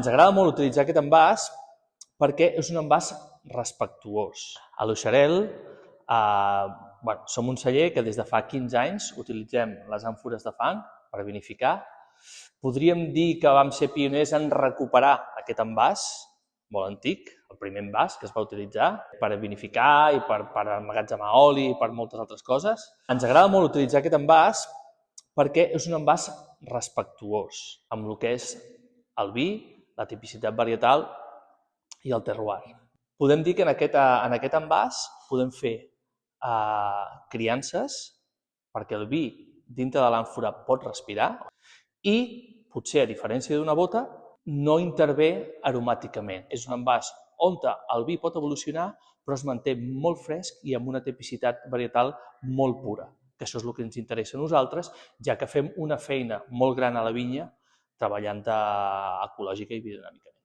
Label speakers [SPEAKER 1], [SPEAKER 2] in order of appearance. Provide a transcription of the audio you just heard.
[SPEAKER 1] Ens agrada molt utilitzar aquest envàs perquè és un envàs respectuós. A l'Oixarel som un celler que des de fa 15 anys utilitzem les àmfores de fang per vinificar. Podríem dir que vam ser pioners en recuperar aquest envàs, molt antic, el primer envàs que es va utilitzar per vinificar i per emmagatzemar oli i per moltes altres coses. Ens agrada molt utilitzar aquest envàs perquè és un envàs respectuós amb el que és el vi, la tipicitat varietal i el terroir. Podem dir que en aquest envàs podem fer criances perquè el vi dintre de l'àmfora pot respirar i potser, a diferència d'una bota, no intervé aromàticament. És un envàs on el vi pot evolucionar però es manté molt fresc i amb una tipicitat varietal molt pura, que això és el que ens interessa a nosaltres, ja que fem una feina molt gran a la vinya treballant ecològica i biodinàmicament.